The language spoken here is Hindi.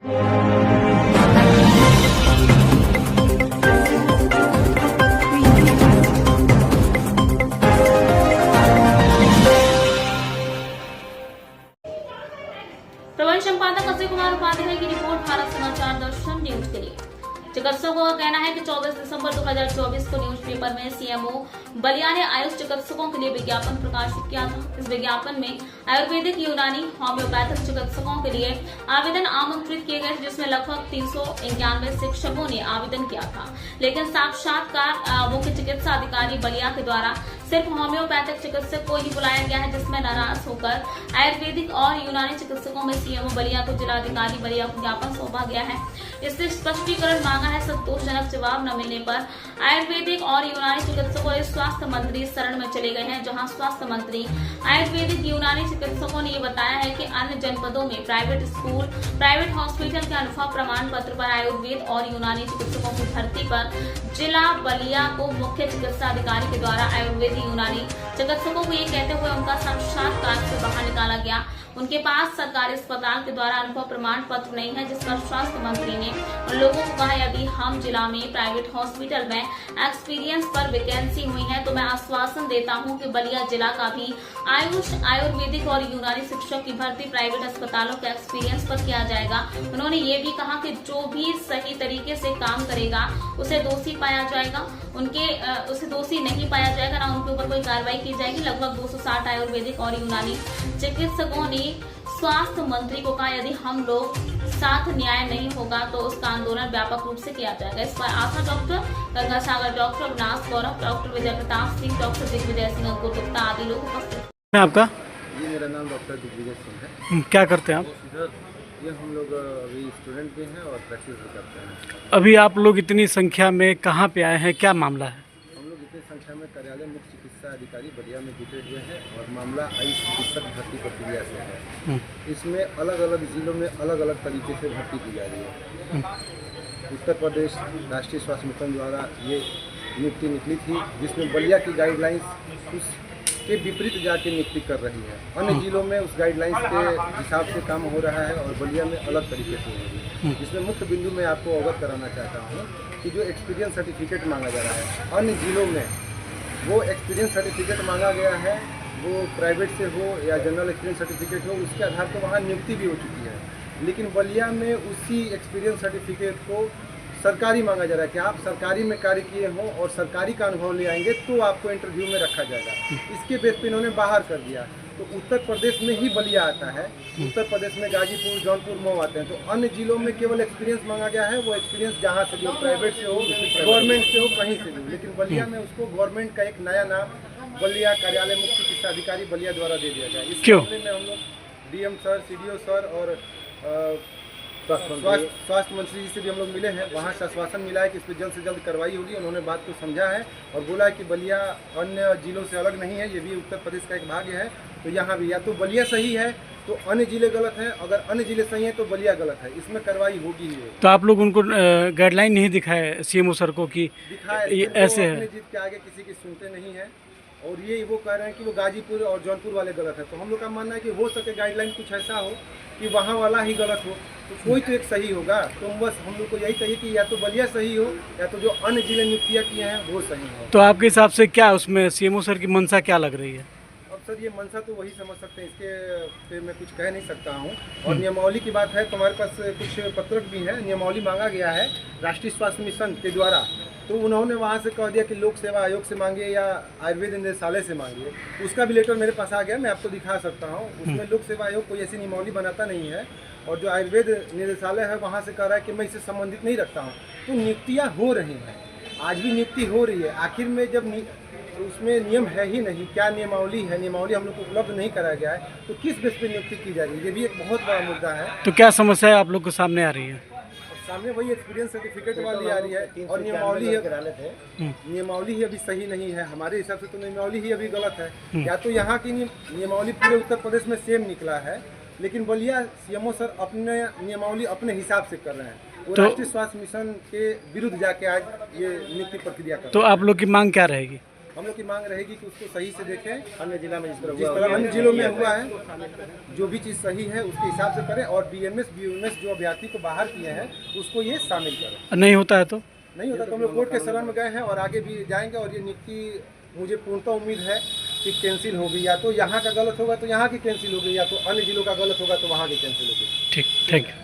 प्रबंध संपादक अजय कुमार उपाध्याय की रिपोर्ट भारत समाचार दर्शन न्यूज के लिए। चिकित्सकों का कहना है कि 24 दिसंबर 2024 को न्यूज़पेपर में सीएमओ बलिया ने आयुष चिकित्सकों के लिए विज्ञापन प्रकाशित किया था। इस विज्ञापन में आयुर्वेदिक, यूनानी, होम्योपैथिक चिकित्सकों के लिए आवेदन आमंत्रित किए गए, जिसमें लगभग 391 शिक्षकों ने आवेदन किया था। लेकिन साक्षात्कार मुख्य चिकित्सा अधिकारी बलिया के द्वारा सिर्फ होम्योपैथिक चिकित्सक को ही बुलाया गया है, जिसमें नाराज होकर आयुर्वेदिक और यूनानी चिकित्सकों में सीएमओ बलिया को जिलाधिकारी बलिया को ज्ञापन सौंपा गया है। इससे स्पष्टीकरण मांगा है। संतोषजनक जवाब न मिलने पर आयुर्वेदिक और यूनानी चिकित्सकों ने स्वास्थ्य मंत्री शरण में चले गए हैं, जहां स्वास्थ्य मंत्री आयुर्वेदिक, यूनानी चिकित्सकों ने ये बताया है कि अन्य जनपदों में प्राइवेट स्कूल, प्राइवेट हॉस्पिटल के अनुभव प्रमाण पत्र पर आयुर्वेद और यूनानी चिकित्सकों की भर्ती पर जिला बलिया को मुख्य चिकित्सा अधिकारी के द्वारा आयुर्वेद, यूनानी चिकित्सकों को ये कहते हुए उनका साक्षात्कार से बाहर निकाला गया। उनके पास सरकारी अस्पताल के द्वारा अनुभव प्रमाण पत्र नहीं है, जिस पर स्वास्थ्य मंत्री ने उन लोगों को कहा, यदि हम जिला में प्राइवेट हॉस्पिटल में एक्सपीरियंस पर वैकेंसी हुई है तो मैं आश्वासन देता हूं कि बलिया जिला का भी आयुष, आयुर्वेदिक और यूनानी शिक्षक की भर्ती प्राइवेट अस्पतालों के एक्सपीरियंस पर किया जाएगा। उन्होंने ये भी कहा कि जो भी सही तरीके से काम करेगा उसे दोषी पाया जाएगा, उसे दोषी नहीं पाया जाएगा, ना उनके ऊपर कोई कार्रवाई की जाएगी। लगभग 260 आयुर्वेदिक और यूनानी चिकित्सकों ने स्वास्थ्य मंत्री को कहा, यदि हम लोग साथ न्याय नहीं होगा तो उसका आंदोलन व्यापक रूप से किया जाएगा। इस पर आशा डॉक्टर, गंगासागर डॉक्टर, अविनाश गौरव, डॉक्टर विजय प्रताप सिंह, डॉक्टर दिग्विजय सिंह, अंकुर गुप्ता आदि लोग उपस्थित। आपका? जी, मेरा नाम डॉक्टर दिग्विजय सिंह है। क्या करते हैं आप? ये हम लोग अभी स्टूडेंट भी हैं और प्रैक्टिस भी करते हैं। अभी आप लोग इतनी संख्या में कहाँ पे आए हैं, क्या मामला है? हम लोग इतनी संख्या में कार्यालय मुख्य चिकित्सा अधिकारी बलिया में जुटे हुए हैं और मामला आयुष चिकित्सक भर्ती प्रक्रिया से है। इसमें अलग अलग जिलों में अलग अलग तरीके से भर्ती की जा रही है। उत्तर प्रदेश राष्ट्रीय स्वास्थ्य मिशन द्वारा ये नियुक्ति निकली थी, जिसमें बलिया की गाइडलाइंस उसके विपरीत जाके नियुक्ति कर रही है। अन्य जिलों में उस गाइडलाइंस के हिसाब से काम हो रहा है और बलिया में अलग तरीके से हो रही है। जिसमें मुख्य बिंदु मैं आपको अवगत कराना चाहता हूँ कि जो एक्सपीरियंस सर्टिफिकेट मांगा जा रहा है, अन्य जिलों में वो एक्सपीरियंस सर्टिफिकेट मांगा गया है, वो प्राइवेट से हो या जनरल एक्सपीरियंस सर्टिफिकेट हो, उसके आधार पर वहाँ नियुक्ति भी हो चुकी है। लेकिन बलिया में उसी एक्सपीरियंस सर्टिफिकेट को सरकारी मांगा जा रहा है कि आप सरकारी में कार्य किए हों और सरकारी का अनुभव ले आएंगे तो आपको इंटरव्यू में रखा जाएगा। इसके बेस पे इन्होंने बाहर कर दिया। तो उत्तर प्रदेश में ही बलिया आता है, उत्तर प्रदेश में गाजीपुर, जौनपुर, मऊ आते हैं। तो अन्य जिलों में केवल एक्सपीरियंस मांगा गया है, वो एक्सपीरियंस जहाँ से भी हो, प्राइवेट से हो, गवर्नमेंट से हो, कहीं से भी। लेकिन बलिया में उसको गवर्नमेंट का एक नया नाम बलिया कार्यालय मुख्य चिकित्सा अधिकारी बलिया द्वारा दे दिया गया। इस मामले में हम लोग डीएम सर, सीडीओ सर और स्वास्थ्य मंत्री जी से भी हम लोग मिले हैं। वहाँ से आश्वासन मिला है कि इस पर जल्द से जल्द कार्रवाई होगी। उन्होंने बात को समझा है और बोला है कि बलिया अन्य जिलों से अलग नहीं है, ये भी उत्तर प्रदेश का एक भाग है। तो यहाँ भी या तो बलिया सही है तो अन्य जिले गलत हैं, अगर अन्य जिले सही हैं तो बलिया गलत है, इसमें कार्रवाई होगी ही। तो आप लोग उनको गाइडलाइन नहीं दिखाए सीएमओ सर को कि दिखाए ऐसे है? अपने जीत के आगे किसी की सुनते नहीं है और ये वो कह रहे हैं कि वो गाजीपुर और जौनपुर वाले गलत है। तो हम लोग का मानना है कि हो सके गाइडलाइन कुछ ऐसा हो कि वहाँ वाला ही गलत हो, तो कोई तो एक सही होगा। तो बस हम लोग को यही चाहिए कि या तो बलिया सही हो या तो जो अन्य जिले नियुक्तियाँ किए हैं वो सही हो। तो आपके हिसाब से क्या उसमें सीएमओ सर की मंशा क्या लग रही है? अब सर ये मंशा तो वही समझ सकते हैं, इसके पे मैं कुछ कह नहीं सकता हूँ। और नियमावली की बात है तो हमारे पास कुछ पत्रक भी हैं। नियमावली मांगा गया है राष्ट्रीय स्वास्थ्य मिशन के द्वारा, तो उन्होंने वहाँ से कह दिया कि लोक सेवा आयोग से मांगिए या आयुर्वेद निदेशालय से मांगिए। उसका भी लेटर मेरे पास आ गया, मैं आपको दिखा सकता हूँ। उसमें लोक सेवा आयोग कोई ऐसी नियमावली बनाता नहीं है और जो आयुर्वेद निदेशालय है वहाँ से कह रहा है कि मैं इससे संबंधित नहीं रखता हूँ। तो नियुक्तियाँ हो रही हैं, आज भी नियुक्ति हो रही है। आखिर में जब उसमें नियम है ही नहीं, क्या नियमावली है, नियमावली हम लोग को उपलब्ध नहीं कराया गया है, तो किस बेस पे नियुक्ति की जा रही है, ये भी एक बहुत बड़ा मुद्दा है। तो क्या समस्या आप लोग को सामने आ रही है? सामने वही एक्सपीरियंस सर्टिफिकेट वाली आ रही है और नियमावली ही अभी सही नहीं है। हमारे हिसाब से तो नियमावली ही अभी गलत है। या तो यहाँ की नियमावली पूरे उत्तर प्रदेश में सेम निकला है, लेकिन बलिया सीएमओ सर अपने नियमावली अपने हिसाब से कर रहे हैं। वो राष्ट्रीय स्वास्थ्य मिशन के विरुद्ध जाके आज ये नियुक्ति प्रक्रिया कर। तो आप लोग की मांग क्या रहेगी? हम लोग की मांग रहेगी कि उसको सही से देखें, अन्य जिला में जिस तरह अन्य जिलों में हुआ है जो भी चीज़ सही है उसके हिसाब से करें, और BMS जो अभ्यर्थी को बाहर किए हैं उसको ये शामिल करें। नहीं होता है तो नहीं होता तो हम लोग कोर्ट के शरण में गए हैं और आगे भी जाएंगे, और ये नियुक्ति मुझे पूर्णतः उम्मीद है कि कैंसिल होगी, या तो यहाँ का गलत होगा तो यहाँ की कैंसिल होगी, या तो अन्य जिलों का गलत होगा तो वहाँ की कैंसिल होगी। ठीक, थैंक यू।